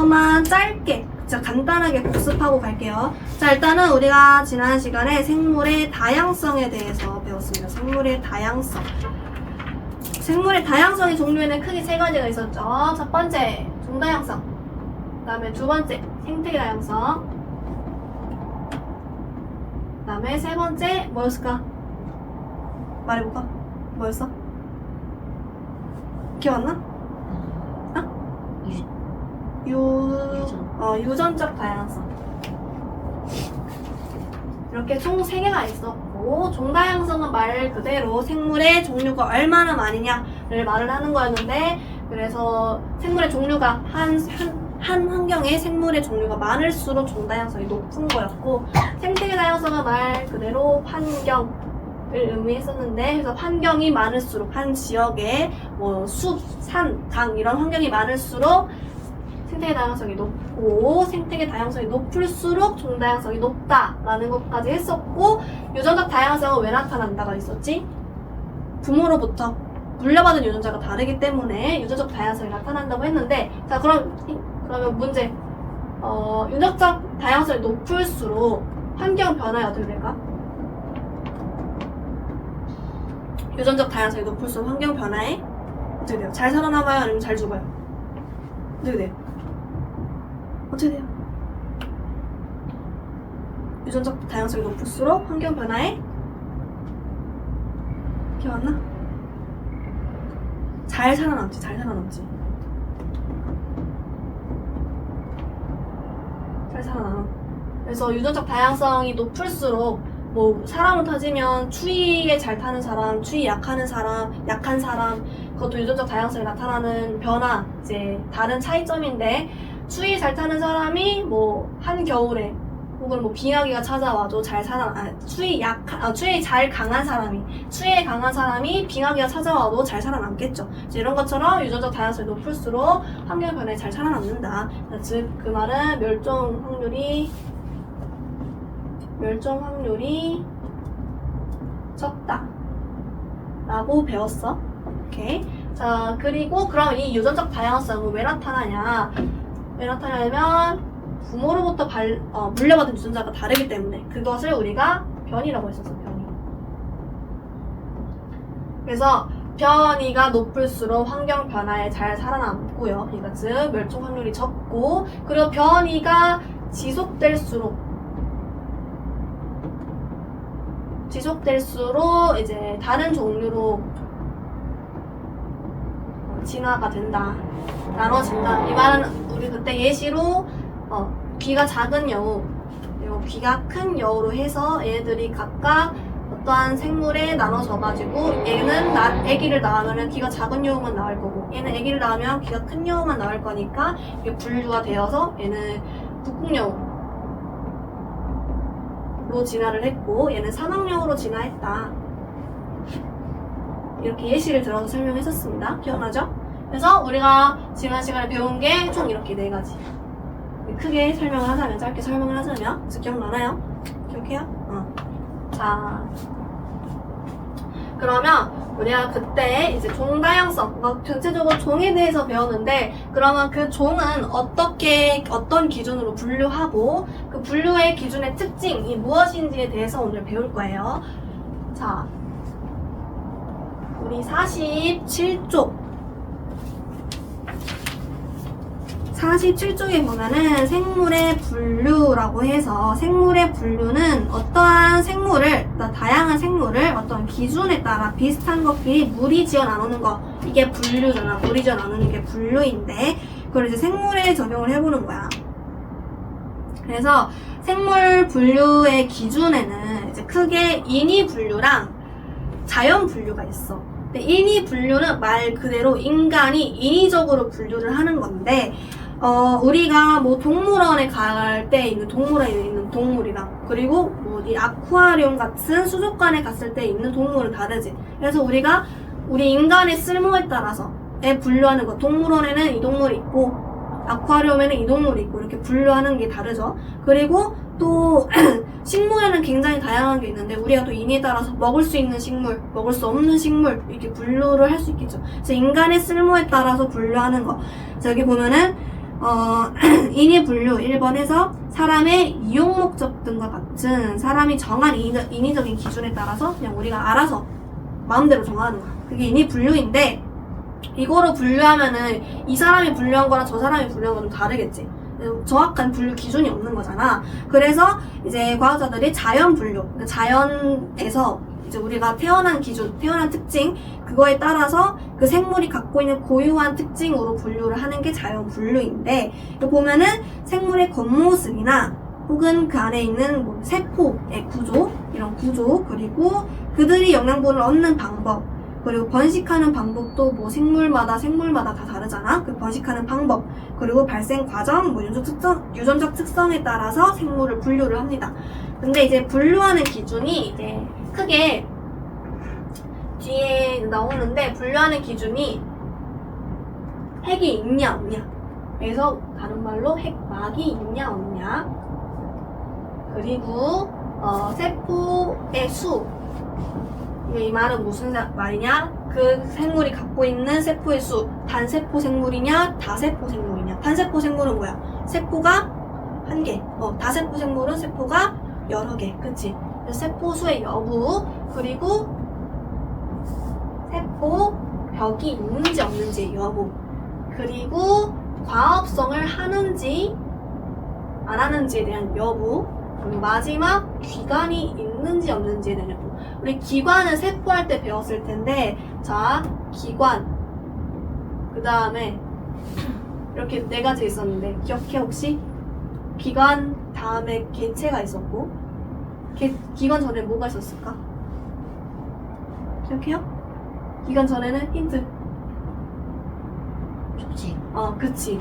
정도만 짧게 진짜 간단하게 복습하고 갈게요. 자, 일단은 우리가 지난 시간에 생물의 다양성에 대해서 배웠습니다. 생물의 다양성. 생물의 다양성의 종류에는 크게 세 가지가 있었죠. 첫 번째, 종다양성. 그 다음에 두 번째, 생태계 다양성. 그 다음에 세 번째, 뭐였을까? 말해볼까? 뭐였어? 기억 안 나? 유전적 다양성. 이렇게 총 3개가 있었고, 종다양성은 말 그대로 생물의 종류가 얼마나 많으냐를 말을 하는 거였는데, 그래서 생물의 종류가 한 환경에 생물의 종류가 많을수록 종다양성이 높은 거였고, 생태계 다양성은 말 그대로 환경을 의미했었는데, 그래서 환경이 많을수록 한 지역에 뭐 숲, 산, 강 이런 환경이 많을수록 생태계 다양성이 높고, 생태계 다양성이 높을수록 종다양성이 높다라는 것까지 했었고, 유전적 다양성은 왜 나타난다가 있었지? 부모로부터 물려받은 유전자가 다르기 때문에 유전적 다양성이 나타난다고 했는데, 자, 그러면 문제. 유전적 다양성이 높을수록 환경 변화에 어떻게 될까? 유전적 다양성이 높을수록 환경 변화에 어떻게 돼요? 잘 살아남아요? 아니면 잘 죽어요? 어떻게 돼요? 어떻게 돼요? 유전적 다양성이 높을수록 환경 변화에 기억 안 나? 잘 살아남지. 잘 살아남아. 그래서 유전적 다양성이 높을수록 뭐 사람을 따지면 추위에 잘 타는 사람, 추위 약한 사람, 그것도 유전적 다양성이 나타나는 변화, 이제 다른 차이점인데, 추위 잘 타는 사람이 뭐 한겨울에 혹은 뭐 빙하기가 찾아와도 추위에 강한 사람이 빙하기가 찾아와도 잘 살아남겠죠. 이런 것처럼 유전적 다양성이 높을수록 환경 변화에 잘 살아남는다. 즉 그 말은 멸종 확률이 적다 라고 배웠어. 오케이. 자, 그리고 그럼 이 유전적 다양성은 왜 나타나냐면 부모로부터 물려받은 유전자가 다르기 때문에 그것을 우리가 변이라고 했었어. 변이. 그래서 변이가 높을수록 환경 변화에 잘 살아남고요. 그러니까 즉 멸종 확률이 적고, 그리고 변이가 지속될수록 이제 다른 종류로 진화가 된다, 나눠진다. 이 말은 우리 그때 예시로 귀가 작은 여우 그리고 귀가 큰 여우로 해서 얘네들이 각각 어떠한 생물에 나눠져가지고, 얘는 아기를 낳으면 귀가 작은 여우만 나올 거고, 얘는 아기를 낳으면 귀가 큰 여우만 나올 거니까 이게 분류가 되어서 얘는 북극여우로 진화를 했고, 얘는 사막여우로 진화했다. 이렇게 예시를 들어서 설명했었습니다. 기억나죠? 그래서 우리가 지난 시간에 배운 게 총 이렇게 4가지. 크게 설명을 하자면, 짧게 설명을 하자면, 기억나나요? 기억해요? 자, 그러면 우리가 그때 이제 종다양성, 전체적으로 종에 대해서 배웠는데, 그러면 그 종은 어떤 기준으로 분류하고, 그 분류의 기준의 특징이 무엇인지에 대해서 오늘 배울 거예요. 자, 우리 47쪽에 보면은 생물의 분류라고 해서, 생물의 분류는 어떠한 다양한 생물을 어떤 기준에 따라 비슷한 것끼리 무리지어 나누는 거, 이게 분류잖아. 무리지어 나누는 게 분류인데, 그걸 이제 생물에 적용을 해보는 거야. 그래서 생물 분류의 기준에는 이제 크게 인위 분류랑 자연 분류가 있어. 근데 인위 분류는 말 그대로 인간이 인위적으로 분류를 하는 건데, 우리가 뭐 동물원에 갈 때 있는 동물원에 있는 동물이랑, 그리고 뭐 이 아쿠아리움 같은 수족관에 갔을 때 있는 동물은 다르지. 그래서 우리 인간의 쓸모에 따라서 분류하는 거, 동물원에는 이 동물이 있고 아쿠아리움에는 이 동물이 있고 이렇게 분류하는 게 다르죠. 그리고 또 식물에는 굉장히 다양한 게 있는데, 우리가 또 인위에 따라서 먹을 수 있는 식물, 먹을 수 없는 식물, 이렇게 분류를 할 수 있겠죠. 그래서 인간의 쓸모에 따라서 분류하는 거. 자, 여기 보면은 인의 분류 1번에서 사람의 이용 목적 등과 같은 사람이 정한 인위적인 기준에 따라서 그냥 우리가 알아서 마음대로 정하는 거야. 그게 인의 분류인데 이거로 분류하면은 이 사람이 분류한 거랑 저 사람이 분류한 거랑 좀 다르겠지. 정확한 분류 기준이 없는 거잖아. 그래서 이제 과학자들이 자연 분류, 자연에서 이제 우리가 태어난 기준, 태어난 특징, 그거에 따라서 그 생물이 갖고 있는 고유한 특징으로 분류를 하는 게 자연 분류인데, 이거 보면은 생물의 겉모습이나 혹은 그 안에 있는 뭐 세포의 구조, 이런 구조, 그리고 그들이 영양분을 얻는 방법, 그리고 번식하는 방법도 뭐 생물마다 다 다르잖아. 그 번식하는 방법, 그리고 발생 과정, 뭐 유전적 특성에 따라서 생물을 분류를 합니다. 근데 이제 분류하는 기준이 이제 크게 뒤에 나오는데, 분류하는 기준이 핵이 있냐 없냐, 그래서 다른 말로 핵막이 있냐 없냐, 그리고 세포의 수, 이 말은 무슨 말이냐? 그 생물이 갖고 있는 세포의 수, 단세포 생물이냐, 다세포 생물이냐. 단세포 생물은 뭐야? 세포가 한 개. 다세포 생물은 세포가 여러 개. 그치? 세포 수의 여부, 그리고 세포 벽이 있는지 없는지 여부, 그리고 과업성을 하는지 안 하는지에 대한 여부, 그리고 마지막 기관이 있는지 없는지에 대한 여부. 우리 기관은 세포할 때 배웠을 텐데, 자, 기관, 그 다음에 이렇게 네 가지 있었는데 기억해 혹시? 기관 다음에 개체가 있었고, 기관 전에 뭐가 있었을까? 기억해요? 기관 전에는 힌트. 조직. 그치.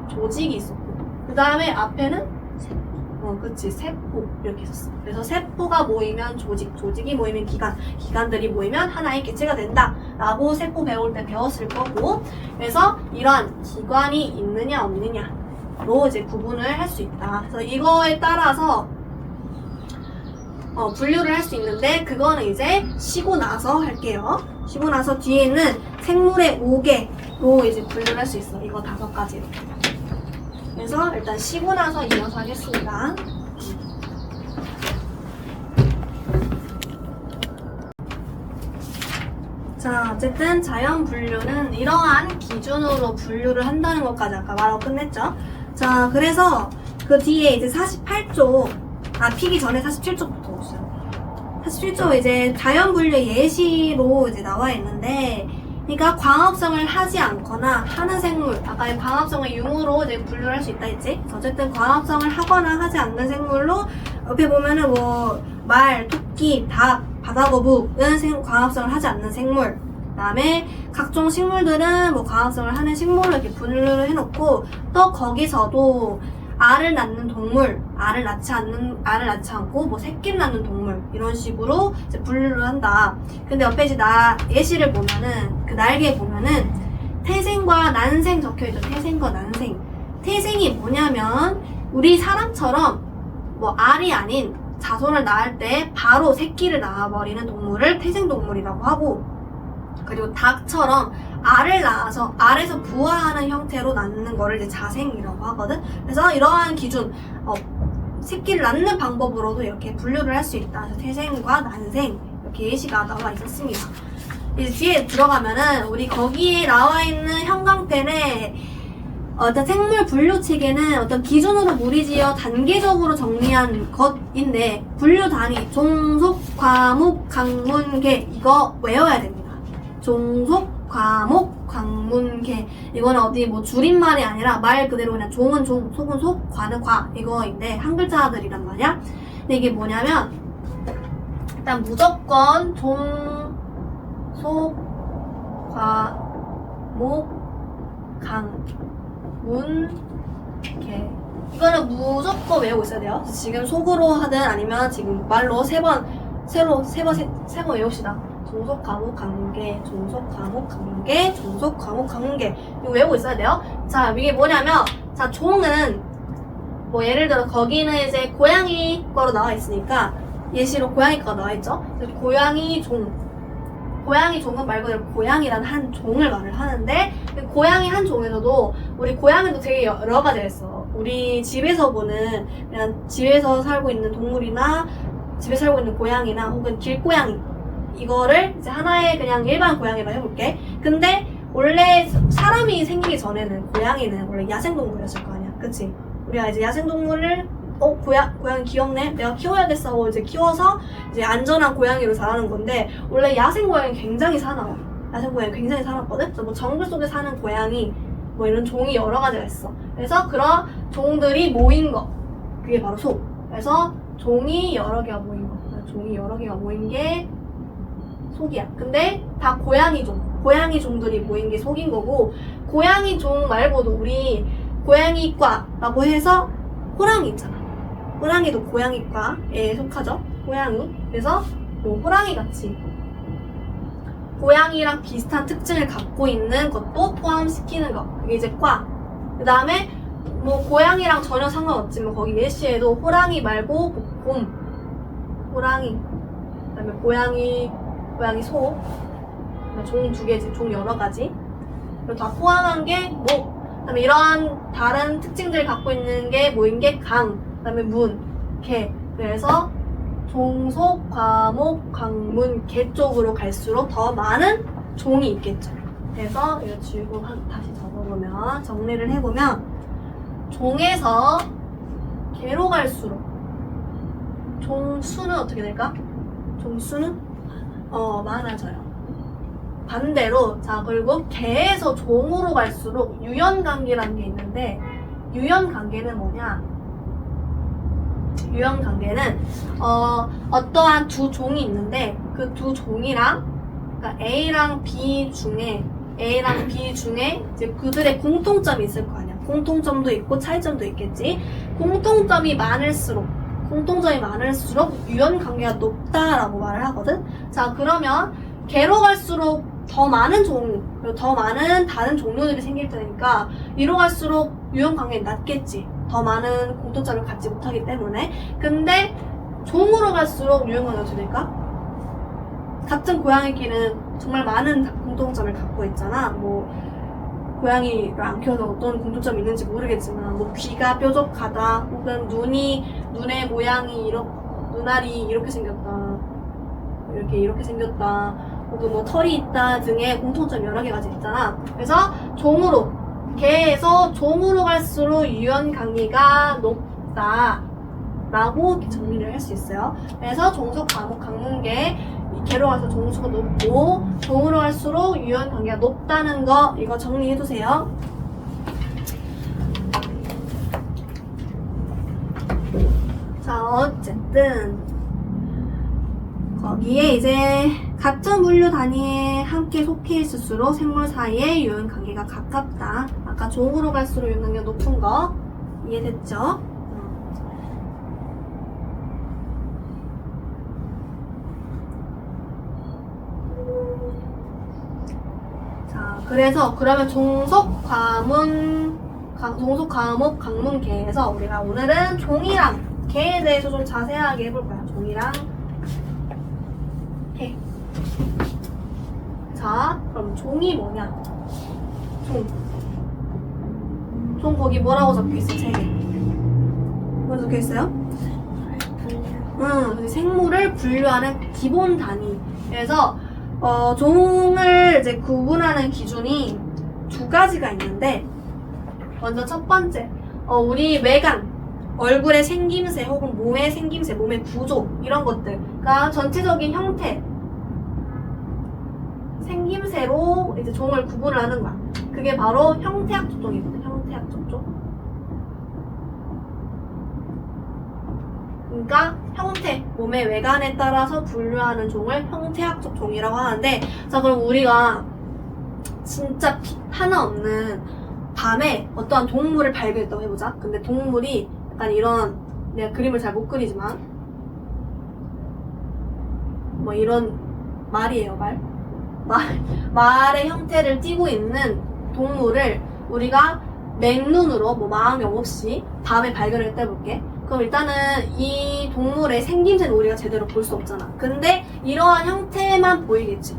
조직이 있었고, 그 다음에 앞에는 그치, 세포 이렇게 있었어. 그래서 세포가 모이면 조직, 조직이 모이면 기관, 기관들이 모이면 하나의 개체가 된다 라고 세포 배울 때 배웠을 거고, 그래서 이러한 기관이 있느냐 없느냐로 이제 구분을 할 수 있다. 그래서 이거에 따라서 분류를 할 수 있는데, 그거는 이제 쉬고 나서 할게요. 쉬고 나서 뒤에는 생물의 5개로 이제 분류를 할 수 있어. 이거 5가지로. 그래서 일단 쉬고 나서 이어서 하겠습니다. 자, 어쨌든 자연 분류는 이러한 기준으로 분류를 한다는 것까지 아까 말하고 끝냈죠. 자, 그래서 그 뒤에 이제 48조, 피기 전에 47조부터 있어요. 47조 이제 자연 분류 예시로 이제 나와 있는데, 그러니까 광합성을 하지 않거나 하는 생물, 아까 광합성을 융으로 이제 분류를 할 수 있다 했지? 어쨌든 광합성을 하거나 하지 않는 생물로, 옆에 보면은 뭐 말, 토끼, 닭, 바다거북은 광합성을 하지 않는 생물, 그 다음에 각종 식물들은 뭐 광합성을 하는 식물로 이렇게 분류를 해놓고, 또 거기서도 알을 낳는 동물, 알을 낳지 않고 뭐 새끼를 낳는 동물, 이런 식으로 이제 분류를 한다. 근데 옆에 이제 예시를 보면은, 그 날개에 보면은 태생과 난생 적혀있죠. 태생과 난생. 태생이 뭐냐면 우리 사람처럼 뭐 알이 아닌 자손을 낳을 때 바로 새끼를 낳아버리는 동물을 태생동물이라고 하고, 그리고 닭처럼 알을 낳아서 알에서 부화하는 형태로 낳는 거를 이제 자생이라고 하거든. 그래서 이러한 기준, 새끼를 낳는 방법으로도 이렇게 분류를 할 수 있다. 그래서 태생과 난생 이렇게 예시가 나와 있었습니다. 이제 뒤에 들어가면은 우리 거기에 나와 있는 형광펜에 어떤 생물 분류 체계는 어떤 기준으로 무리지어 단계적으로 정리한 것인데, 분류 단위 종속, 과목, 강문계 이거 외워야 됩니다. 종속, 과목, 강문계. 이거는 어디 뭐 줄임말이 아니라 말 그대로 그냥 종은 종, 속은 속, 과는 과 이거인데 한 글자들이란 말이야. 근데 이게 뭐냐면 일단 무조건 종, 속, 과, 목, 강, 문, 계. 이거는 무조건 외우고 있어야 돼요. 지금 속으로 하든 아니면 지금 말로 세 번 외웁시다. 종속, 과목, 강문계, 종속, 과목, 강문계, 종속, 과목, 강문계. 이거 외우고 있어야 돼요. 자, 이게 뭐냐면, 자, 종은, 뭐, 예를 들어, 거기는 이제 고양이 거로 나와 있으니까, 예시로 고양이 거가 나와 있죠? 고양이 종. 고양이 종은 말 그대로 고양이란 한 종을 말을 하는데 그 고양이 한 종에서도 우리 고양이도 되게 여러 가지가 있어. 우리 집에서 보는 그냥 집에서 살고 있는 동물이나 집에 살고 있는 고양이나 혹은 길고양이 이거를 이제 하나의 그냥 일반 고양이로 해볼게. 근데 원래 사람이 생기기 전에는 고양이는 원래 야생동물이었을 거 아니야, 그치? 우리가 이제 야생동물을 고양이 귀엽네? 내가 키워야겠어 하고 이제 키워서 이제 안전한 고양이로 자라는 건데 원래 야생 고양이 굉장히 사나워. 야생 고양이 굉장히 사납거든? 그래서 뭐 정글 속에 사는 고양이 뭐 이런 종이 여러 가지가 있어. 그래서 그런 종들이 모인 거 그게 바로 속. 그래서 종이 여러 개가 모인 거. 종이 여러 개가 모인 게 속이야. 근데 다 고양이 종. 고양이 종들이 모인 게 속인 거고 고양이 종 말고도 우리 고양이과라고 해서 호랑이 있잖아. 호랑이도 고양이과에 속하죠. 고양이. 그래서 뭐 호랑이 같이 고양이랑 비슷한 특징을 갖고 있는 것도 포함시키는 거. 그게 이제 과. 그 다음에 뭐 고양이랑 전혀 상관없지만 거기 예시에도 호랑이 말고 곰, 호랑이, 그 다음에 고양이 소, 종 두 개지, 종 여러 가지. 그리고 다 포함한 게 목. 그다음에 이런 다른 특징들을 갖고 있는 게 모인 게 강, 그다음에 문, 개. 그래서 종속, 과목, 강문, 개 쪽으로 갈수록 더 많은 종이 있겠죠. 그래서 이거 지우고 다시 적어보면 정리를 해보면 종에서 개로 갈수록 종수는 어떻게 될까? 종수는 많아져요. 반대로 자 그리고 개에서 종으로 갈수록 유연관계라는 게 있는데 유연관계는 뭐냐? 유연관계는 어떠한 두 종이 있는데 그 두 종이랑 그러니까 A랑 B 중에 이제 그들의 공통점이 있을 거 아니야. 공통점도 있고 차이점도 있겠지. 공통점이 많을수록 유연관계가 높다라고 말을 하거든. 자 그러면 개로 갈수록 더 많은 종류, 더 많은 다른 종류들이 생길 테니까 이로 갈수록 유연관계는 낮겠지. 더 많은 공통점을 갖지 못하기 때문에. 근데 종으로 갈수록 유연관계가 어떻게 될까? 같은 고양이끼는 정말 많은 공통점을 갖고 있잖아. 뭐 고양이를 안 키워서 어떤 공통점이 있는지 모르겠지만 뭐 귀가 뾰족하다 혹은 눈의 모양이 눈알이 이렇게 생겼다 이렇게 생겼다 혹은 뭐 털이 있다 등의 공통점 여러 개가 있잖아. 그래서 개에서 종으로 갈수록 유연관계가 높다 라고 정리를 할 수 있어요. 그래서 종속, 과목, 강문계 개로 가서 종수가 높고 종으로 갈수록 유연관계가 높다는 거 이거 정리해두세요. 자 어쨌든 거기에 이제 같은 분류 단위에 함께 속해 있을수록 생물 사이의 유연관계가 가깝다. 아까 종으로 갈수록 유연관계가 높은 거 이해됐죠? 자 그래서 그러면 종속, 과목, 강문, 개에서 우리가 오늘은 종이랑 개에 대해서 좀 자세하게 해볼 거야. 종이랑 개. 자, 그럼 종이 뭐냐? 종 거기 뭐라고 적혀있어, 책에? 뭐 적혀있어요? 생물을 분류하는 기본 단위. 그래서 종을 이제 구분하는 기준이 두 가지가 있는데 먼저 첫 번째, 우리 외관, 얼굴의 생김새 혹은 몸의 생김새, 몸의 구조 이런 것들, 그러니까 전체적인 형태, 생김새로 이제 종을 구분을 하는 거야. 그게 바로 형태학적 종이거든. 형태학적 종. 그러니까 형태, 몸의 외관에 따라서 분류하는 종을 형태학적 종이라고 하는데, 자 그럼 우리가 진짜 빛 하나 없는 밤에 어떠한 동물을 발견했다고 해보자. 근데 동물이 약간 이런, 내가 그림을 잘 못 그리지만 뭐 이런 말이에요. 말의 형태를 띠고 있는 동물을 우리가 맨눈으로 뭐 망원경 없이 밤에 발견을 해볼게. 그럼 일단은 이 동물의 생김새는 우리가 제대로 볼 수 없잖아. 근데 이러한 형태만 보이겠지.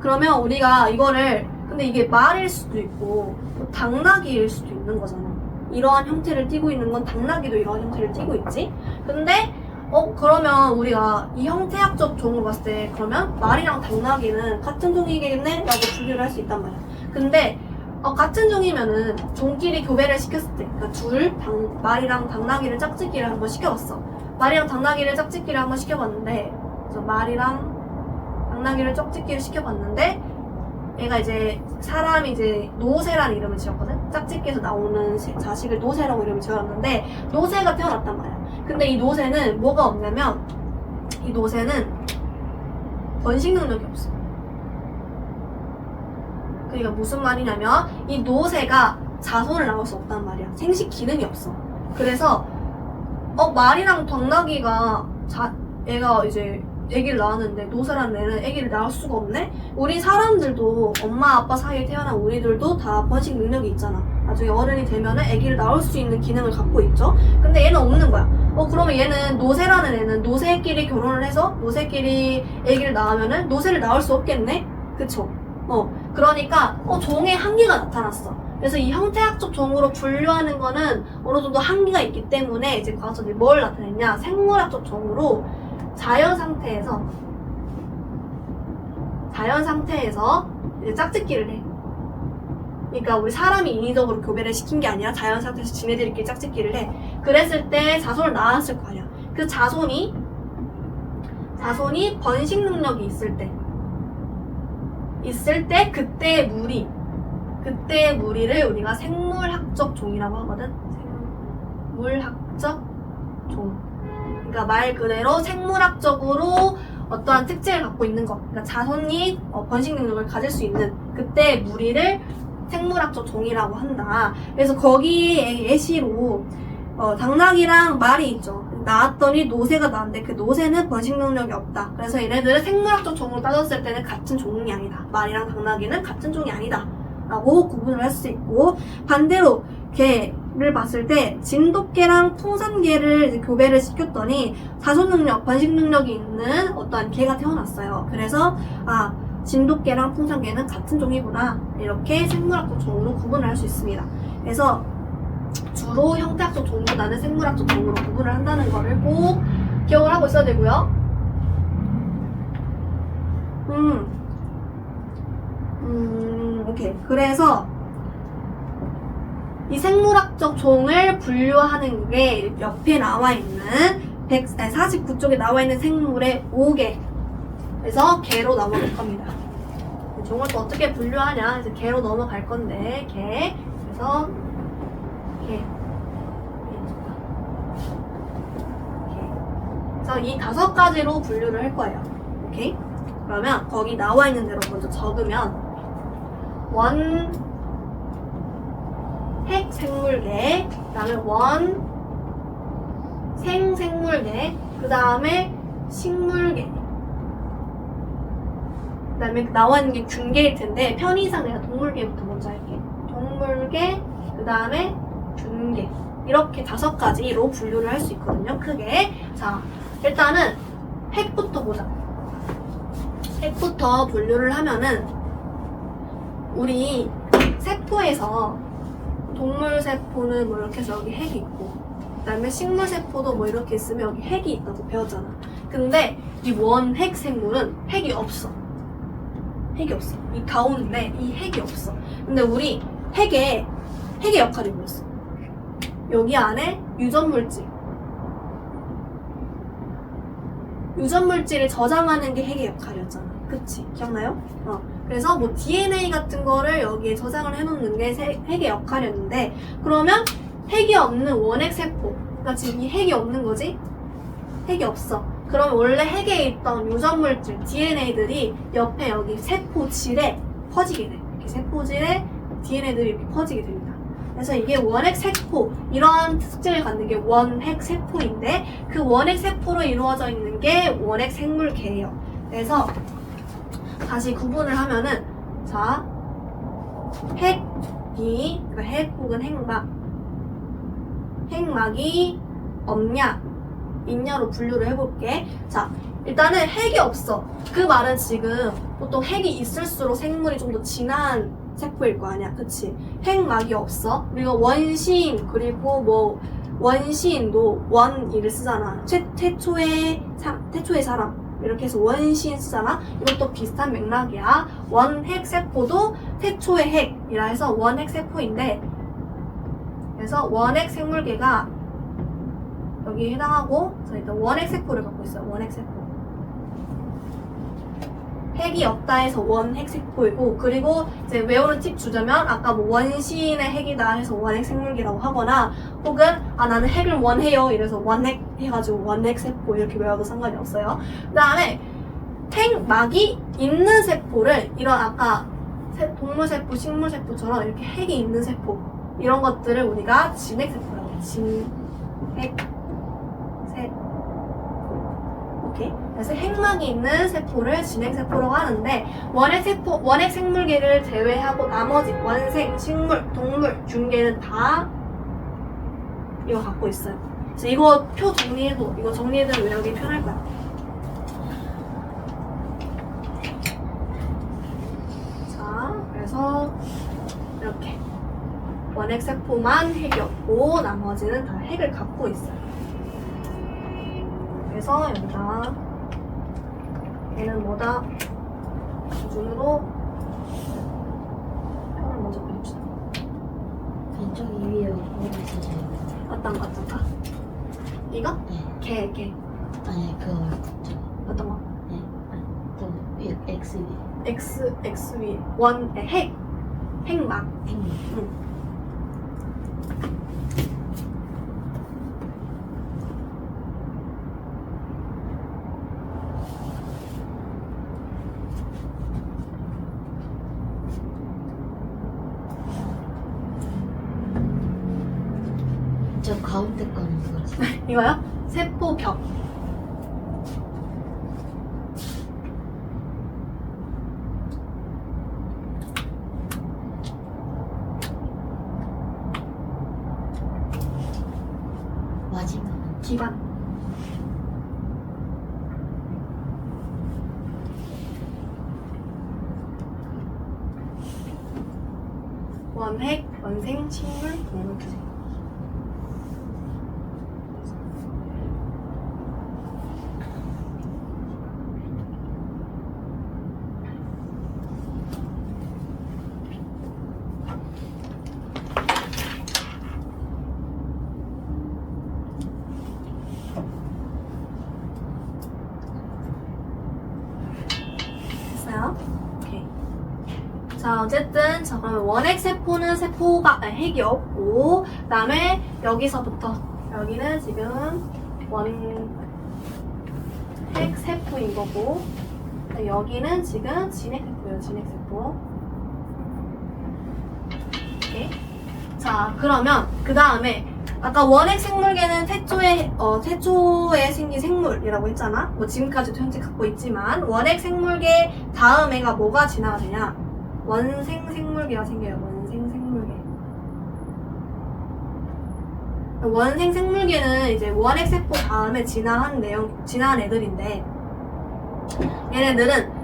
그러면 우리가 이거를 근데 이게 말일 수도 있고 또 당나귀일 수도 있는 거잖아. 이러한 형태를 띠고 있는 건 당나귀도 이러한 형태를 띠고 있지. 근데 그러면 우리가 이 형태학적 종으로 봤을 때 그러면 말이랑 당나귀는 같은 종이겠네? 라고 분류를 할 수 있단 말이야. 근데 같은 종이면은 종끼리 교배를 시켰을 때 그러니까 말이랑 당나귀를 짝짓기를 한번 시켜봤어. 말이랑 당나귀를 짝짓기를 한번 시켜봤는데 그래서 말이랑 당나귀를 짝짓기를 시켜봤는데 얘가 이제 사람이 이제 노새라는 이름을 지었거든? 짝짓기에서 나오는 자식을 노새라고 이름을 지었는데 노새가 태어났단 말이야. 근데 이 노새는 뭐가 없냐면 이 노새는 번식 능력이 없어. 그러니까 무슨 말이냐면 이 노새가 자손을 낳을 수 없단 말이야. 생식 기능이 없어. 그래서 말이랑 당나귀가 얘가 이제 애기를 낳았는데 노새라는 애는 애기를 낳을 수가 없네? 우리 사람들도 엄마 아빠 사이에 태어난 우리들도 다 번식 능력이 있잖아. 나중에 어른이 되면은 애기를 낳을 수 있는 기능을 갖고 있죠. 근데 얘는 없는 거야. 그러면 얘는 노새라는 애는 노새끼리 결혼을 해서 노새끼리 애기를 낳으면은 노새를 낳을 수 없겠네? 그쵸? 그러니까 종의 한계가 나타났어. 그래서 이 형태학적 종으로 분류하는 거는 어느 정도 한계가 있기 때문에 이제 과학자들이 뭘 나타냈냐? 생물학적 종으로 자연 상태에서 이제 짝짓기를 해. 그러니까 우리 사람이 인위적으로 교배를 시킨 게 아니라 자연 상태에서 지네들끼리 짝짓기를 해. 그랬을 때 자손을 낳았을 거 아니야. 그 자손이 번식 능력이 있을 때 그때의 무리를 우리가 생물학적 종이라고 하거든. 생물학적 종. 그러니까 말 그대로 생물학적으로 어떠한 특징을 갖고 있는 것. 그러니까 자손이 번식 능력을 가질 수 있는 그때의 무리를 생물학적 종이라고 한다. 그래서 거기에 예시로 당나귀랑 말이 있죠. 낳았더니 노새가 나왔는데 그 노새는 번식 능력이 없다. 그래서 얘네들은 생물학적 종으로 따졌을 때는 같은 종이 아니다. 말이랑 당나귀는 같은 종이 아니다. 라고 구분을 할 수 있고, 반대로 개를 봤을 때 진돗개랑 풍산개를 이제 교배를 시켰더니 자손 능력, 번식 능력이 있는 어떠한 개가 태어났어요. 그래서 진돗개랑 풍산개는 같은 종이구나. 이렇게 생물학적 종으로 구분을 할 수 있습니다. 그래서 주로 형태학적 종보다는 생물학적 종으로 구분을 한다는 거를 꼭 기억을 하고 있어야 되고요. 오케이. 그래서 이 생물학적 종을 분류하는 게 옆에 나와 있는 49쪽에 나와 있는 생물의 5개. 그래서 개로 넘어갈 겁니다. 종을 또 어떻게 분류하냐? 이제 개로 넘어갈 건데, 개. 그래서 개. 그래서 이 5가지로 분류를 할 거예요. 오케이? 그러면 거기 나와 있는 대로 먼저 적으면 핵 생물계, 그 다음에 생물계, 그 다음에 식물계, 그 다음에 나와 있는 게 균계일 텐데 편의상 내가 동물계부터 먼저 할게. 동물계, 그 다음에 균계, 이렇게 5가지로 분류를 할 수 있거든요. 크게. 자, 일단은 핵부터 보자. 핵부터 분류를 하면은 우리 세포에서 동물 세포는 뭐 이렇게 해서 여기 핵이 있고, 그 다음에 식물 세포도 뭐 이렇게 있으면 여기 핵이 있다고 배웠잖아. 근데 이 원핵 생물은 핵이 없어. 핵이 없어. 이 가운데 이 핵이 없어. 근데 우리 핵의 역할이 뭐였어? 여기 안에 유전물질을 저장하는 게 핵의 역할이었잖아. 그치? 기억나요? 그래서 뭐 DNA 같은 거를 여기에 저장을 해놓는 게 핵의 역할이었는데, 그러면 핵이 없는 원핵 세포, 그러니까 지금 이 핵이 없는 거지? 핵이 없어. 그러면 원래 핵에 있던 유전물질 DNA들이 옆에 여기 세포질에 퍼지게 돼. 이렇게 세포질에 DNA들이 이렇게 퍼지게 됩니다. 그래서 이게 원핵 세포, 이러한 특징을 갖는 게 원핵 세포인데, 그 원핵 세포로 이루어져 있는 게 원핵 생물계예요. 그래서 다시 구분을 하면은, 자, 핵이, 그러니까 핵 혹은 핵막이 없냐, 있냐로 분류를 해볼게. 자, 일단은 핵이 없어. 그 말은 지금 보통 핵이 있을수록 생물이 좀 더 진한 세포일 거 아니야. 그치? 핵막이 없어. 그리고 원시인, 그리고 뭐 원시인도 원이를 쓰잖아. 태초의 사람. 이렇게 해서 원시인 쓰잖아. 이것도 비슷한 맥락이야. 원핵 세포도 태초의 핵이라 해서 원핵 세포인데, 그래서 원핵 생물계가 여기 해당하고, 자, 일단 원핵 세포를 갖고 있어요. 원핵 세포. 핵이 없다 해서 원핵 세포이고, 그리고 이제 외우는 팁 주자면, 아까 뭐 원시인의 핵이다 해서 원핵 생물계라고 하거나, 혹은 나는 핵을 원해요 이래서 원핵 해가지고 원핵 세포 이렇게 외워도 상관이 없어요. 그 다음에 핵막이 있는 세포를, 이런 아까 동물 세포, 식물 세포처럼 이렇게 핵이 있는 세포, 이런 것들을 우리가 진핵 세포라고 해요. 진핵 세포. 오케이. 그래서 핵막이 있는 세포를 진핵세포라고 하는데, 원핵 생물계를 제외하고 나머지 원생, 식물, 동물, 균계는 다 이거 갖고 있어요. 그래서 이거 표 정리해도, 이거 정리해도 외우기 편할 거야. 자, 그래서 이렇게 원핵 세포만 핵이 없고 나머지는 다 핵을 갖고 있어요. 그래서 여기다 얘는 뭐다? 기준으로 표를 먼저 그립시다. 왼쪽 위에 뭐가 있어요? 어떤 거? 이거? 네. 개. 아니 그거 어떤 거? 네. 저 위에 X 위에 X 위에 핵막. 응. 저 가운데 거는 뭐였어요? 이거요? 세포벽. 마지막은 기관. 원핵, 원생, 식물, 동물, 규생. 오케이. 자, 어쨌든 자 그러면 원핵 세포는 핵이 없고, 그다음에 여기서부터 여기는 지금 원핵 세포인 거고, 여기는 지금 진핵 세포예요. 진핵 세포. 오케이. 자, 그러면 그 다음에 아까 원핵 생물계는 태초에 생긴 생물이라고 했잖아. 뭐 지금까지도 현재 갖고 있지만, 원핵 생물계 다음 애가 뭐가 진화가 되냐? 원생 생물계가 생겨요. 원생 생물계. 원생 생물계는 이제 원핵 세포 다음에 진화한 애들인데, 얘네들은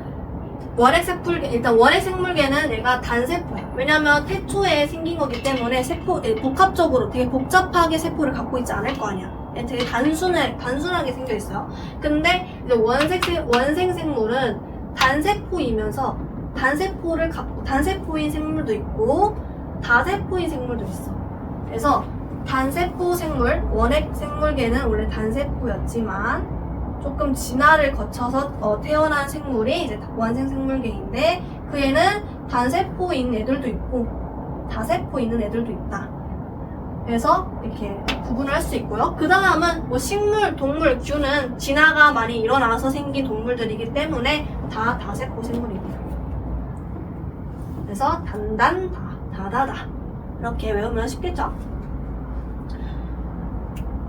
일단 원핵 생물계는 얘가 단세포야. 왜냐면 태초에 생긴 거기 때문에 복합적으로 되게 복잡하게 세포를 갖고 있지 않을 거 아니야. 얘 되게 단순하게 생겨 있어요. 근데 이제 원생 생물은 단세포이면서 단세포인 생물도 있고 다세포인 생물도 있어. 그래서 단세포 생물, 원핵 생물계는 원래 단세포였지만 조금 진화를 거쳐서 태어난 생물이 이제 원생 생물계인데, 그 애는 단세포인 애들도 있고 다세포 있는 애들도 있다. 그래서 이렇게 구분을 할 수 있고요. 그 다음은 뭐 식물, 동물, 균은 진화가 많이 일어나서 생긴 동물들이기 때문에 다 다세포 생물입니다. 그래서 다다다 이렇게 외우면 쉽겠죠?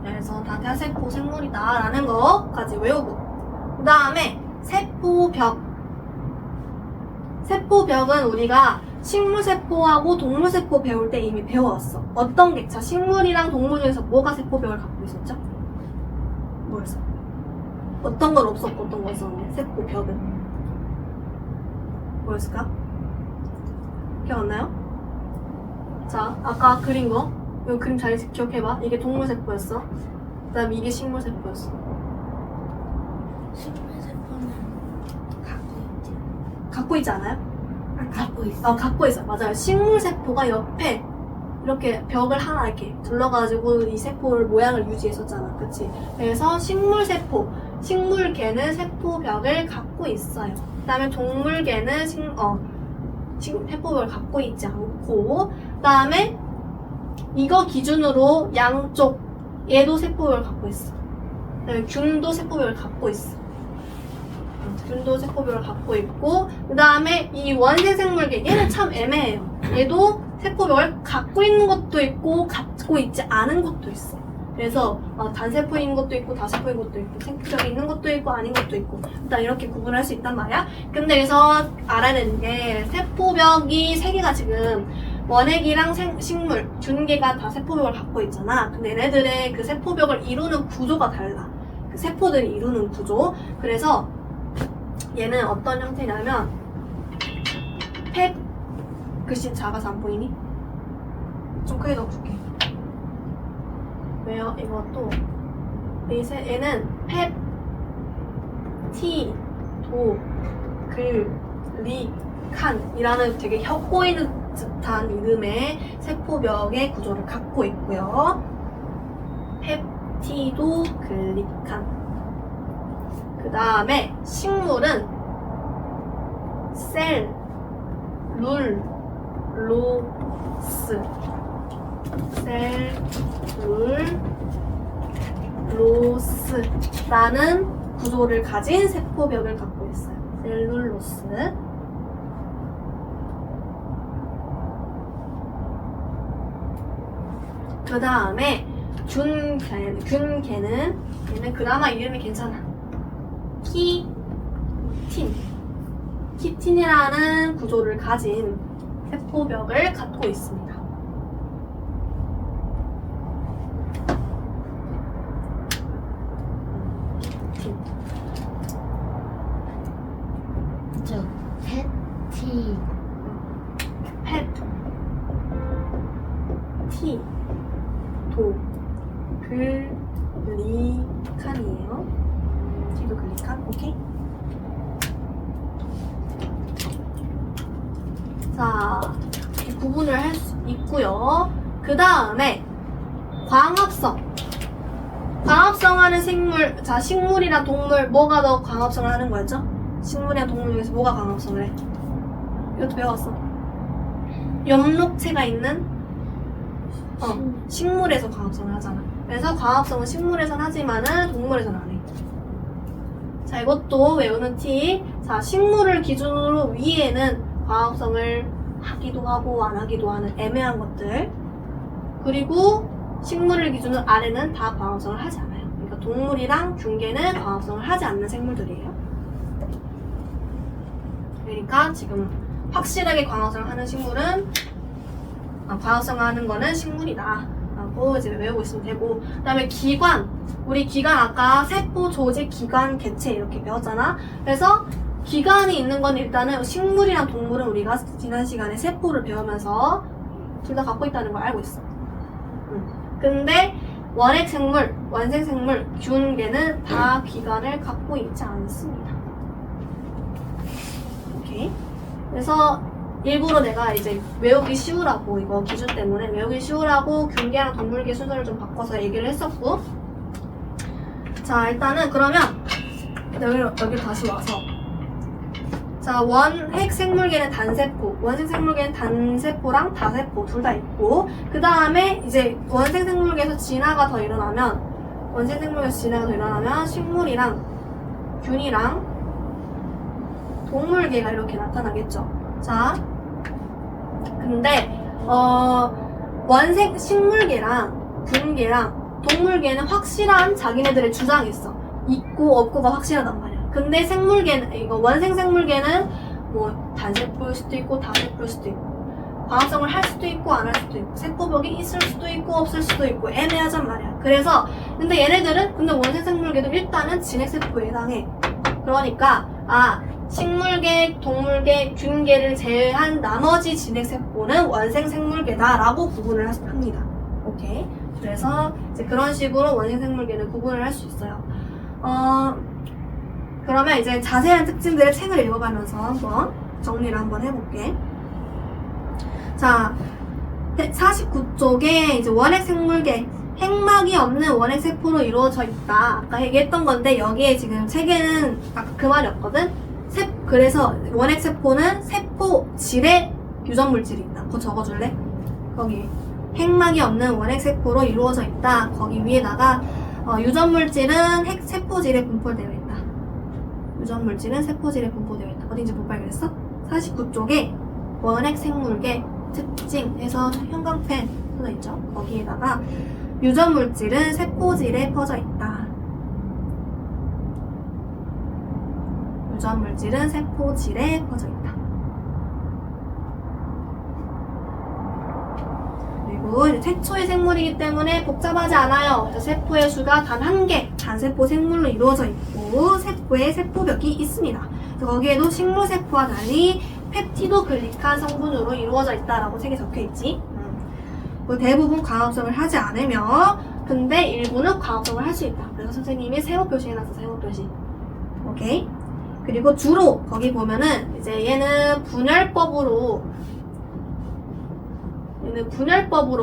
그래서 다 다세포 생물이다 라는 거까지 외우고, 그 다음에 세포벽은 우리가 식물세포하고 동물세포 배울 때 이미 배워왔어. 어떤 게? 자, 식물이랑 동물 중에서 뭐가 세포벽을 갖고 있었죠? 뭐였어? 어떤 건 없었고 어떤 건 있었는데 세포 벽은 뭐였을까? 기억 안 나요? 자, 아까 그린 거 이거 그림 잘 기억해봐. 이게 동물 세포였어. 그 다음에 이게 식물 세포였어. 식물 세포는 갖고 있지. 갖고 있지 않아요? 갖고 있어. 갖고 있어요. 맞아요. 식물 세포가 옆에 이렇게 벽을 하나 이렇게 둘러가지고 이 세포를 모양을 유지했었잖아. 그치? 그래서 식물 세포, 식물계는 세포벽을 갖고 있어요. 그 다음에 동물계는 세포벽을 갖고 있지 않고, 그 다음에 이거 기준으로 양쪽 얘도 세포벽을 갖고 있어. 그 다음에 균도 세포벽을 갖고 있어. 균도 세포벽을 갖고 있고, 그 다음에 이 원생생물계 얘는 참 애매해요. 얘도 세포벽을 갖고 있는 것도 있고 갖고 있지 않은 것도 있어. 그래서 단세포인 것도 있고 다세포인 것도 있고 생표벽이 있는 것도 있고 아닌 것도 있고 일단 이렇게 구분할 수 있단 말이야. 근데 여기서 알아야 되는 게 세포벽이 세 개가 지금 원액이랑 식물, 균계가 다 세포벽을 갖고 있잖아. 근데 얘네들의 그 세포벽을 이루는 구조가 달라. 그 세포들이 이루는 구조. 그래서 얘는 어떤 형태냐면 글씨 작아서 안 보이니? 좀 크게 넣어줄게. 왜요? 이것도 얘는 펩, 티, 도, 글, 리, 칸이라는 되게 혀 꼬이는 듯한 이름의 세포벽의 구조를 갖고 있고요. 펩티도, 글리칸. 그 다음에 식물은 셀, 룰, 로스, 셀, 룰, 로스라는 구조를 가진 세포벽을 갖고 있어요. 셀룰로스. 그 다음에 균계는 얘는 그나마 이름이 괜찮아. 키틴이라는 구조를 가진 세포벽을 갖고 있습니다. 저 패티. 티, 도, 글리칸이에요. 티도 글리칸, 오케이? 자, 이렇게 구분을 할 수 있고요. 그 다음에 광합성하는 생물. 자, 식물이나 동물 뭐가 더 광합성을 하는 거였죠? 식물이나 동물 중에서 뭐가 광합성을 해? 이것도 배웠어. 엽록체가 있는 식물에서 광합성을 하잖아. 그래서 광합성은 식물에선 하지만은 동물에선 안 해. 자, 이것도 외우는 팁. 자, 식물을 기준으로 위에는 광합성을 하기도 하고 안 하기도 하는 애매한 것들. 그리고 식물을 기준으로 아래는 다 광합성을 하지 않아요. 그러니까 동물이랑 균계는 광합성을 하지 않는 생물들이에요. 그러니까 지금 확실하게 광합성을 하는 식물은 광합성하는 거는 식물이다 라고 이제 외우고 있으면 되고, 그 다음에 기관. 우리 기관 아까 세포, 조직, 기관, 개체 이렇게 배웠잖아. 그래서 기관이 있는 건 일단은 식물이랑 동물은 우리가 지난 시간에 세포를 배우면서 둘 다 갖고 있다는 걸 알고 있어. 근데 원핵생물, 원생생물, 균계는 다 기관을 갖고 있지 않습니다. 오케이. 그래서 일부러 내가 이제 외우기 쉬우라고, 이거 기준 때문에 외우기 쉬우라고 균계랑 동물계 순서를 좀 바꿔서 얘기를 했었고. 자, 일단은 그러면 여기 다시 와서, 자, 원핵생물계는 단세포, 원생생물계는 단세포랑 다세포 둘 다 있고, 그 다음에 이제 원생생물계에서 진화가 더 일어나면, 식물이랑 균이랑 동물계가 이렇게 나타나겠죠. 자, 근데 식물계랑 균계랑 동물계는 확실한 자기네들의 주장이 있어. 있고 없고가 확실하단 말이야. 근데 원생생물계는 뭐 단세포일 수도 있고 다세포일 수도 있고 광합성을 할 수도 있고 안 할 수도 있고 세포벽이 있을 수도 있고 없을 수도 있고 애매하단 말이야. 그래서 근데 얘네들은 근데 원생 생물계도 일단은 진핵세포에 해당해. 그러니까 식물계, 동물계, 균계를 제외한 나머지 진핵세포는 원생 생물계다라고 구분을 합니다. 오케이. 그래서 이제 그런 식으로 원생 생물계는 구분을 할 수 있어요. 그러면 이제 자세한 특징들을 책을 읽어가면서 한번 정리를 한번 해볼게. 자, 49쪽에 이제 원핵 생물계, 핵막이 없는 원핵 세포로 이루어져 있다. 아까 얘기했던 건데 여기에 지금 책에는 아까 그 말이었거든. 그래서 원핵 세포는 세포 질의 유전 물질이 있다. 그거 적어줄래? 거기 핵막이 없는 원핵 세포로 이루어져 있다. 거기 위에다가 유전 물질은 세포질에 분포되어 있다. 유전 물질은 세포질에 분포되어 있다. 어딘지 못 발견했어? 49쪽에 원핵 생물계 특징에서 형광펜 써져 있죠. 거기에다가 유전 물질은 세포질에 퍼져 있다. 유전 물질은 세포질에 퍼져 있다. 그리고 이제 최초의 생물이기 때문에 복잡하지 않아요. 그래서 세포의 수가 단 한 개, 단세포 생물로 이루어져 있고 세포에 세포벽이 있습니다. 그래서 거기에도 식물세포와 달리 펩티도글리칸 성분으로 이루어져 있다라고 책에 적혀있지. 대부분 광합성을 하지 않으며 근데 일부는 광합성을 할 수 있다. 그래서 선생님이 세모 표시해놨어. 세모 표시. 오케이. 그리고 주로 거기 보면은 이제 얘는 분열법으로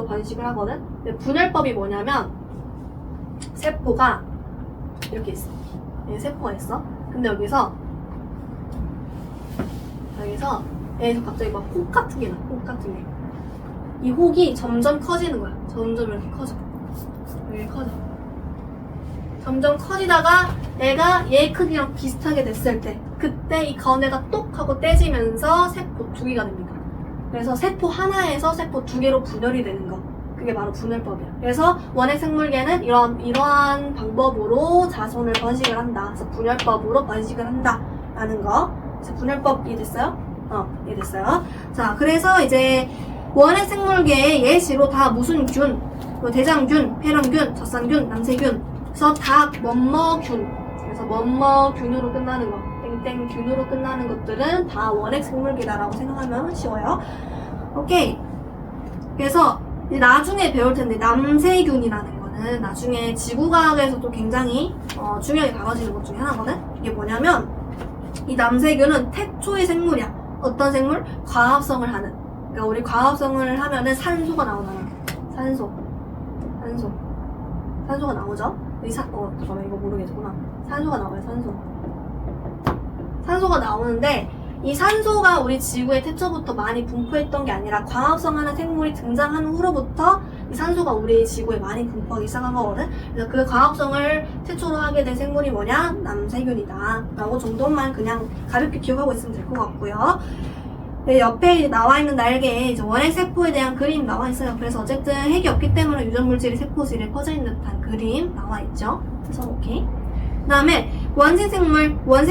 번식을 하거든. 근데 분열법이 뭐냐면 세포가 이렇게 있어. 얘 세포가 있어. 근데 여기서 얘에서 갑자기 막 혹 같은 게 나. 혹 같은 게. 이 혹이 점점 커지는 거야. 점점 이렇게 커져. 이렇게 커져. 점점 커지다가 얘가 얘 크기랑 비슷하게 됐을 때 그때 이 가운데가 똑 하고 떼지면서 세포 두 개가 됩니다. 그래서 세포 하나에서 세포 두 개로 분열이 되는 거. 그게 바로 분열법이야. 그래서 원핵 생물계는 이러한 방법으로 자손을 번식을 한다. 그래서 분열법으로 번식을 한다. 라는 거. 그래서 분열법 이해됐어요? 이해됐어요. 자, 그래서 이제 원핵 생물계의 예시로 다 무슨 균, 대장균, 폐렴균, 젖산균, 남세균, 그래서 다 뭐뭐균, 그래서 뭐뭐균으로 끝나는 거, 땡땡균으로 끝나는 것들은 다 원핵 생물계다라고 생각하면 쉬워요. 오케이. 그래서 이제 나중에 배울 텐데 남세균이라는 거는 나중에 지구과학에서도 굉장히 중요하게 다뤄지는 것 중에 하나거든. 이게 뭐냐면 이 남세균은 태초의 생물이야. 어떤 생물? 과합성을 하는. 그러니까 우리 과합성을 하면은 산소가 나오잖아. 산소가 나오죠? 잠깐만 이거 모르겠구나. 산소가 나와요. 산소가 나오는데 이 산소가 우리 지구에 태초부터 많이 분포했던 게 아니라 과합성하는 생물이 등장한 후로부터 이 산소가 우리 지구에 많이 분포하기 시작한 거거든. 그래서 그 과합성을 태초로 하게 된 생물이 뭐냐? 남세균이다 라고 정도만 그냥 가볍게 기억하고 있으면 될 것 같고요. 옆에 나와 있는 날개에 이제 원핵 세포에 대한 그림 나와 있어요. 그래서 어쨌든 핵이 없기 때문에 유전 물질이 세포질에 퍼져 있는 듯한 그림 나와 있죠. 그래서 오케이. 그다음에 원생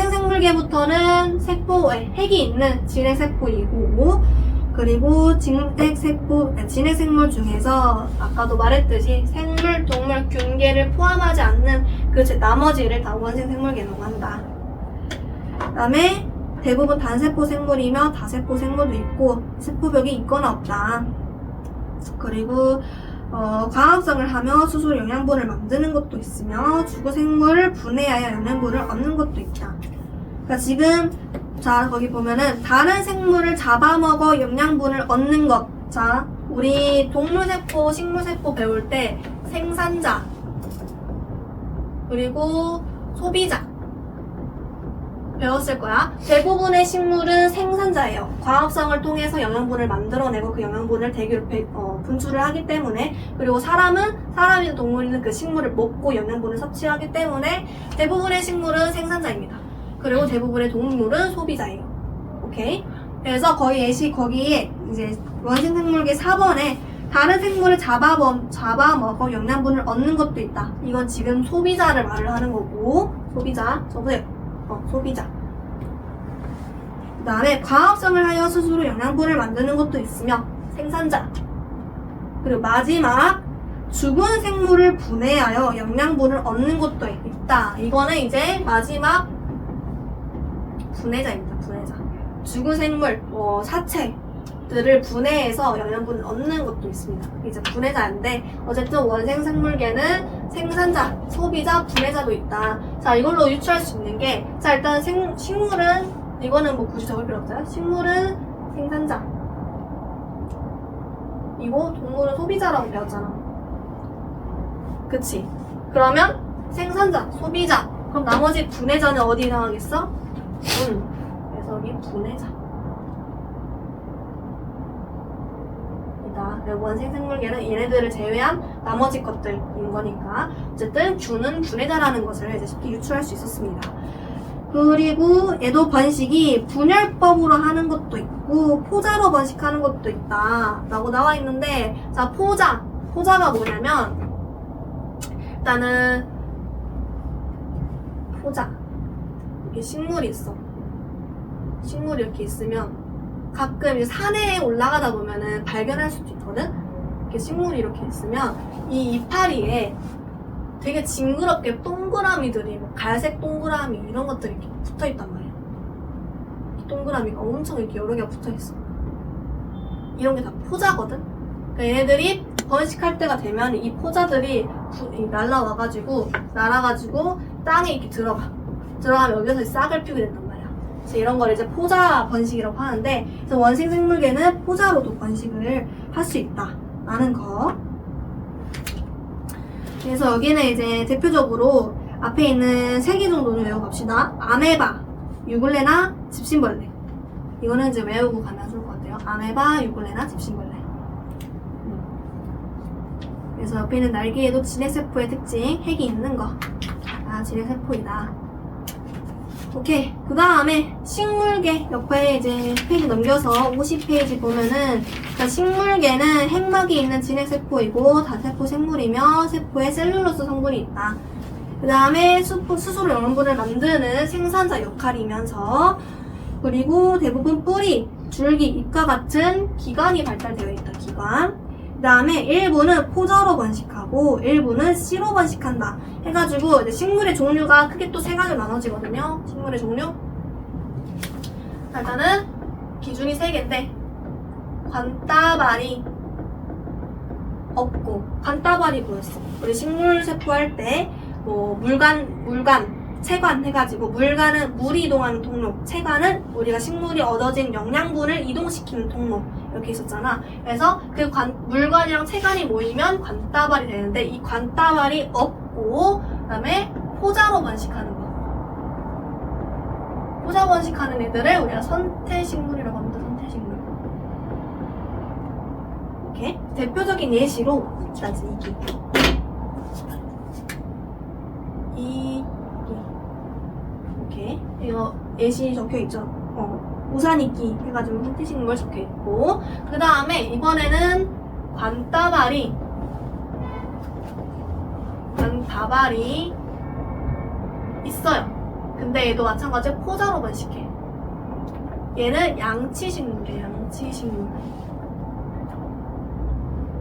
생물계부터는 세포에 핵이 있는 진핵 세포이고, 그리고 진핵 생물 중에서 아까도 말했듯이 생물, 동물, 균계를 포함하지 않는 그 나머지를 다 원생 생물계라고 한다. 그다음에 대부분 단세포 생물이며 다세포 생물도 있고 세포벽이 있거나 없다. 그리고 과합성을 하며 스스로 영양분을 만드는 것도 있으며 주고 생물을 분해하여 영양분을 얻는 것도 있다. 그러니까 지금 자 거기 보면은 다른 생물을 잡아먹어 영양분을 얻는 것. 자 우리 동물세포, 식물세포 배울 때 생산자 그리고 소비자 배웠을 거야. 대부분의 식물은 생산자예요. 과합성을 통해서 영양분을 만들어내고 그 영양분을 대기로 분출을 하기 때문에, 그리고 사람이든 동물이든 그 식물을 먹고 영양분을 섭취하기 때문에 대부분의 식물은 생산자입니다. 그리고 대부분의 동물은 소비자예요. 오케이? 그래서 거기에 이제 원생 생물계 4번에 다른 생물을 잡아먹어 영양분을 얻는 것도 있다. 이건 지금 소비자를 말을 하는 거고, 소비자. 소비자. 그 다음에 과합성을 하여 스스로 영양분을 만드는 것도 있으며 생산자. 그리고 마지막 죽은 생물을 분해하여 영양분을 얻는 것도 있다. 이거는 이제 마지막 분해자입니다. 분해자. 죽은 생물, 사체들을 분해해서 영양분을 얻는 것도 있습니다. 이제 분해자인데 어쨌든 원생생물계는 생산자, 소비자, 분해자도 있다. 자, 이걸로 유추할 수 있는 게, 자, 일단 식물은, 이거는 뭐 굳이 적을 필요 없어요. 식물은 생산자, 이거 동물은 소비자라고 배웠잖아. 그치? 그러면 생산자, 소비자, 그럼 나머지 분해자는 어디 나가겠어? 그래서 여기 분해자 이다. 원생생물계는 얘네들을 제외한 나머지 것들인 거니까 어쨌든 균은 분해자라는 것을 이제 쉽게 유추할 수 있었습니다. 그리고 얘도 번식이 분열법으로 하는 것도 있고 포자로 번식하는 것도 있다 라고 나와 있는데, 자, 포자가 뭐냐면, 일단은 포자, 이렇게 식물이 있어. 식물이 이렇게 있으면 가끔 이제 산에 올라가다 보면은 발견할 수도 있거든. 이렇게 식물이 이렇게 있으면 이 이파리에 되게 징그럽게 동그라미들이, 뭐 갈색 동그라미 이런 것들이 이렇게 붙어 있단 말이야. 동그라미가 엄청 이렇게 여러 개가 붙어 있어. 이런 게 다 포자거든. 그러니까 얘네들이 번식할 때가 되면 이 포자들이 날아가지고 땅에 이렇게 들어가면 여기서 싹을 피우게 된단 말이야. 그래서 이런 걸 이제 포자 번식이라고 하는데, 그래서 원생생물계는 포자로도 번식을 할 수 있다라는 거. 그래서 여기는 이제 대표적으로 앞에 있는 3개 정도는 외워갑시다. 아메바, 유글레나 집신벌레. 이거는 이제 외우고 가면 좋을 것 같아요. 아메바, 유글레나 집신벌레. 그래서 옆에 있는 날개에도 진핵세포의 특징, 핵이 있는 거. 아, 진핵세포이다. 오케이. 그 다음에 식물계 옆에 이제 페이지 넘겨서 50페이지 보면은, 식물계는 핵막이 있는 진핵세포이고 다세포 생물이며 세포에 셀룰로스 성분이 있다. 그 다음에 스스로 영양분을 만드는 생산자 역할이면서, 그리고 대부분 뿌리, 줄기, 잎과 같은 기관이 발달되어 있다. 기관. 그 다음에 일부는 포자로 번식하고 일부는 씨로 번식한다 해가지고 이제 식물의 종류가 크게 또 3가지로 나눠지거든요. 식물의 종류. 일단은 기준이 3개인데 관따발이 없고, 관따발이 뭐였어? 우리 식물 세포 할 때 뭐 물관, 체관 해가지고, 물관은 물이 이동하는 통로, 체관은 우리가 식물이 얻어진 영양분을 이동시키는 통로, 이렇게 있었잖아. 그래서 그 물관이랑 체관이 모이면 관따발이 되는데, 이 관따발이 없고, 그 다음에 포자로 번식하는 거. 포자 번식하는 애들을 우리가 선태식물이라고 합니다. 선태식물. 이렇게 대표적인 예시로 일단 이렇게 이거 예시 적혀있죠. 우산이끼 해가지고 선태식물 적혀있고, 그 다음에 이번에는 관따발이 있어요. 근데 얘도 마찬가지로 포자로 번식해. 얘는 양치식물이에요. 양치식물.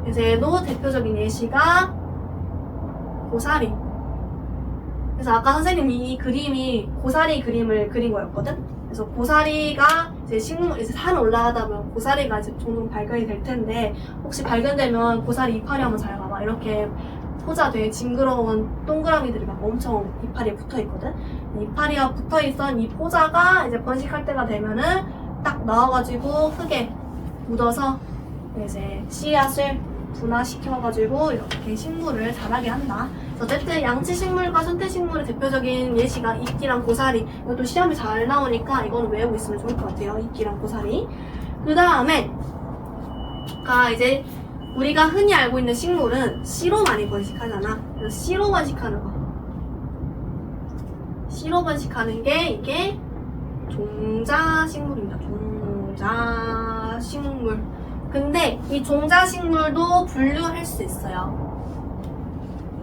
그래서 얘도 대표적인 예시가 고사리. 그래서 아까 선생님이 이 그림이 고사리 그림을 그린 거였거든? 그래서 고사리가 이제 이제 산 올라가다 보면 고사리가 이제 종종 발견이 될 텐데, 혹시 발견되면 고사리 이파리 한번 잘 봐봐. 이렇게 포자 되게 징그러운 동그라미들이 막 엄청 이파리에 붙어 있거든? 이파리가 붙어 있던 이 포자가 이제 번식할 때가 되면은 딱 나와가지고 흙에 묻어서 이제 씨앗을 분화시켜가지고 이렇게 식물을 자라게 한다. 어쨌든 양치식물과 선태식물의 대표적인 예시가 이끼랑 고사리. 이것도 시험에 잘 나오니까 이거는 외우고 있으면 좋을 것 같아요. 이끼랑 고사리. 그 다음에 이제 우리가 흔히 알고 있는 식물은 씨로 많이 번식하잖아. 그래서 씨로 번식하는 거. 씨로 번식하는 게 이게 종자식물입니다. 종자식물. 근데 이 종자식물도 분류할 수 있어요.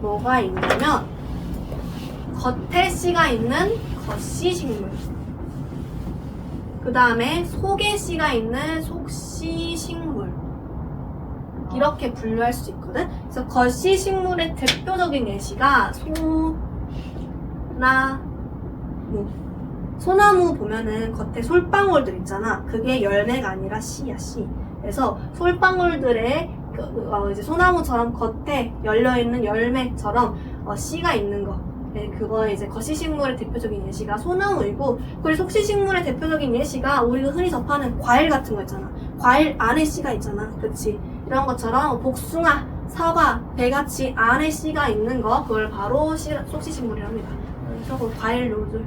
뭐가 있냐면 겉에 씨가 있는 겉씨식물, 그 다음에 속에 씨가 있는 속씨식물, 이렇게 분류할 수 있거든. 그래서 거시식물의 대표적인 예시가 소나무 보면은 겉에 솔방울들 있잖아. 그게 열매가 아니라 씨야, 씨. 그래서 솔방울들의 이제 소나무처럼 겉에 열려있는 열매처럼 씨가 있는 거. 네, 그거 이제 거시식물의 대표적인 예시가 소나무이고, 그리고 속시식물의 대표적인 예시가 우리가 흔히 접하는 과일 같은 거 있잖아. 과일 안에 씨가 있잖아. 그치? 이런 것처럼 복숭아, 사과, 배같이 안에 씨가 있는 거, 그걸 바로 속시식물이랍니다. 그래서 그 과일 요들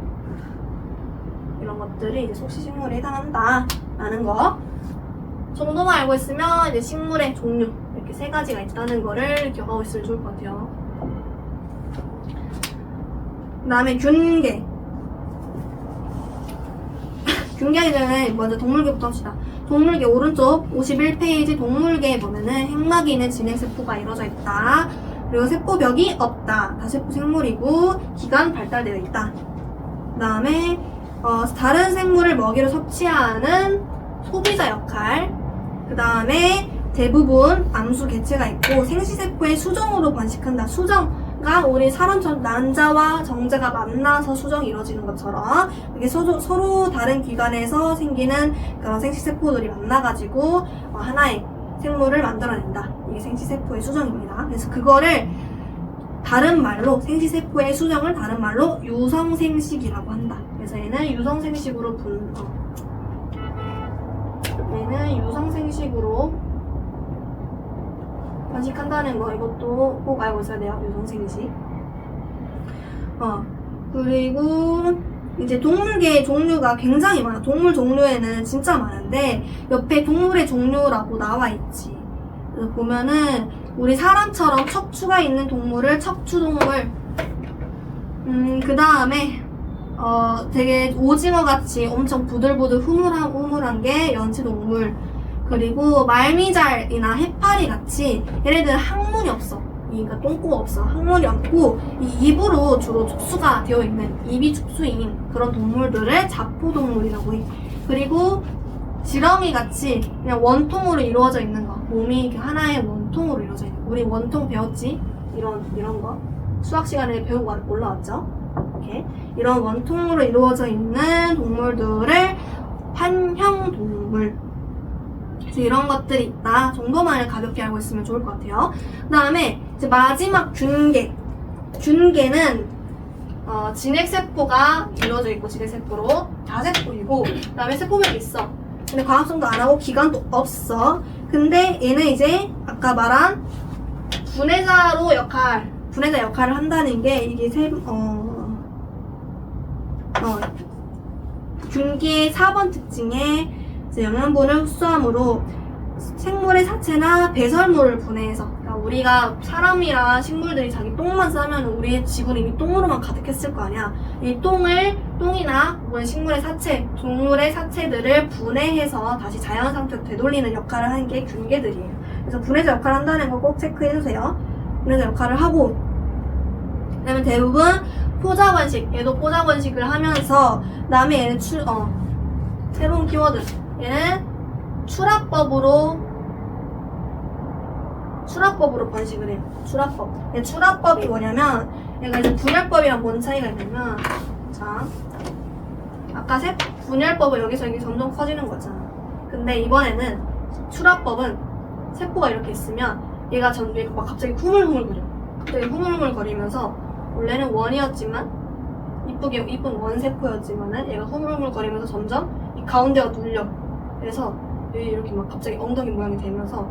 이런 것들이 이제 속시식물에 해당한다 라는 거 정도만 알고 있으면 이제 식물의 종류 이렇게 세 가지가 있다는 거를 기억하고 있으면 좋을 것 같아요. 그 다음에 균계. 균계하기 전에 먼저 동물계부터 합시다. 동물계 오른쪽 51페이지 동물계에 보면은 핵막이 있는 진핵세포가 이루어져 있다. 그리고 세포벽이 없다. 다세포 생물이고 기관 발달되어 있다. 그 다음에 다른 생물을 먹이로 섭취하는 소비자 역할. 그 다음에 대부분 암수 개체가 있고 생시세포의 수정으로 번식한다. 수정가 우리 사람처럼 난자와 정자가 만나서 수정이 이루어지는 것처럼 이게 서로 다른 기관에서 생기는 그런 생시세포들이 만나가지고 하나의 생물을 만들어낸다. 이게 생시세포의 수정입니다. 그래서 그거를 다른 말로 생시세포의 수정을 다른 말로 유성생식이라고 한다. 그래서 얘는 유성생식으로 번식한다는 거 이것도 꼭 알고 있어야 돼요. 유성생식. 그리고 이제 동물계의 종류가 굉장히 많아. 동물 종류에는 진짜 많은데 옆에 동물의 종류라고 나와 있지. 그래서 보면은 우리 사람처럼 척추가 있는 동물을 척추동물. 그 다음에 되게 오징어같이 엄청 부들부들 흐물한 게 연체동물. 그리고 말미잘이나 해파리같이 얘네들은 항문이 없어. 그러니까 똥꼬가 없어. 항문이 없고 이 입으로 주로 촉수가 되어 있는 입이 촉수인 그런 동물들을 자포동물이라고 해. 그리고 지렁이같이 그냥 원통으로 이루어져 있는 거. 몸이 이렇게 하나의 원통으로 이루어져 있는 거. 우리 원통 배웠지? 이런 거. 수학 시간에 배우고 올라왔죠? 이렇게. 이런 원통으로 이루어져 있는 동물들을 환형동물. 그래서 이런 것들이 있다 정도만을 가볍게 알고 있으면 좋을 것 같아요. 그 다음에 이제 마지막 균계. 균계는 진핵세포가 이루어져 있고 진핵세포로 다세포이고 그 다음에 세포벽이 있어. 근데 광합성도 안 하고 기관도 없어. 근데 얘는 이제 아까 말한 분해자 역할을 한다는 게 이게 균계의 4번 특징에 영양분을 흡수함으로 생물의 사체나 배설물을 분해해서, 그러니까 우리가 사람이랑 식물들이 자기 똥만 싸면 우리의 지구는 이미 똥으로만 가득했을 거 아니야. 이 똥이나 혹은 식물의 사체, 동물의 사체들을 분해해서 다시 자연 상태로 되돌리는 역할을 하는 게 균계들이에요. 그래서 분해자 역할을 한다는 거 꼭 체크해주세요. 분해자 역할을 하고, 그다음에 대부분 포자건식, 얘도 포자건식을 하면서, 그다음에 얘는 새로운 키워드. 얘는 출합법으로 번식을 해요. 출합법. 출합법이 뭐냐면, 얘가 이제 분열법이랑 뭔 차이가 있냐면, 자, 아까 분열법은 여기서 이게 점점 커지는 거잖아. 근데 이번에는 출합법은 세포가 이렇게 있으면 얘가 막 갑자기 후물후물거려. 갑자기 후물후물거리면서 원래는 원이었지만 이쁜 원세포였지만은 얘가 후물후물거리면서 점점 이 가운데가 눌려. 그래서 이렇게 막 갑자기 엉덩이 모양이 되면서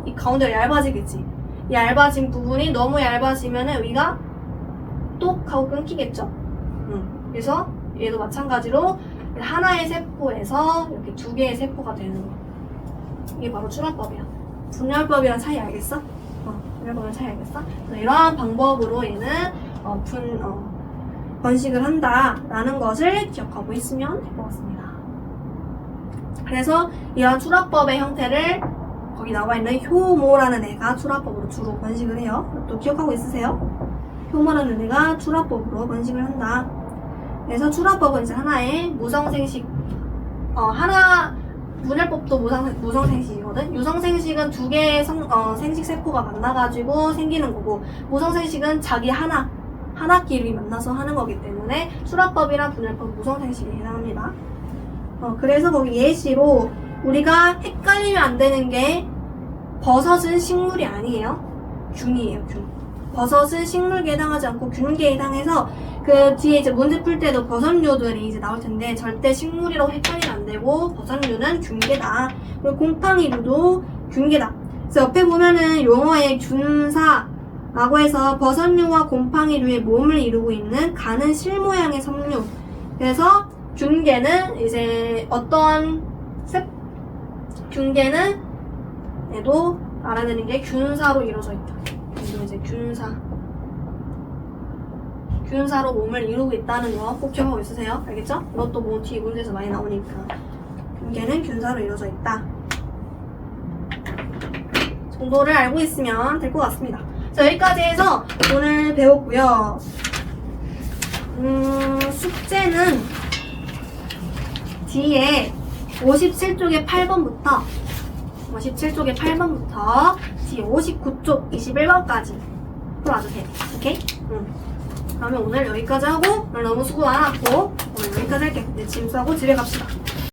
이 가운데가 얇아지겠지. 이 얇아진 부분이 너무 얇아지면은 위가 똑 하고 끊기겠죠. 그래서 얘도 마찬가지로 하나의 세포에서 이렇게 두 개의 세포가 되는 거. 이게 바로 출합법이야. 분열법이랑 차이 알겠어? 분열법이랑 차이 알겠어? 이러한 방법으로 얘는 번식을 한다라는 것을 기억하고 있으면 될 것 같습니다. 그래서 이런 출합법의 형태를 거기 나와 있는 효모라는 애가 출합법으로 주로 번식을 해요. 또 기억하고 있으세요? 효모라는 애가 출합법으로 번식을 한다. 그래서 출합법은 이제 하나의 무성생식, 분열법도 무성생식이거든. 유성생식은 두 개의 생식 세포가 만나가지고 생기는 거고, 무성생식은 자기 하나끼리 만나서 하는 거기 때문에 수라법이랑 분열법 무성생식에 해당합니다. 그래서 거기 예시로 우리가 헷갈리면 안 되는 게 버섯은 식물이 아니에요. 균이에요, 균. 버섯은 식물계에 해당하지 않고 균계에 해당해서 그 뒤에 이제 문제 풀 때도 버섯류들이 이제 나올 텐데 절대 식물이라고 헷갈리면 안 되고 버섯류는 균계다. 그리고 곰팡이류도 균계다. 그래서 옆에 보면은 용어에 균사라고 해서 버섯류와 곰팡이류의 몸을 이루고 있는 가는 실 모양의 섬유. 그래서 균계는 이제 균계는 얘도 알아야 되는 게 균사로 이루어져 있다. 그리고 이제 균사로 몸을 이루고 있다는 거 꼭 기억하고 있으세요. 알겠죠? 이것도 뭐 뒤에 문제에서 많이 나오니까. 균계는 균사로 이루어져 있다. 정도를 알고 있으면 될 것 같습니다. 자, 여기까지 해서 오늘 배웠고요. 숙제는 뒤에 57쪽의 8번부터 뒤에 59쪽 21번까지 풀어와주세요. 오케이? 그러면 오늘 여기까지 하고, 오늘 너무 수고 많았고, 오늘 여기까지 할게요. 이제 짐 싸고 집에 갑시다.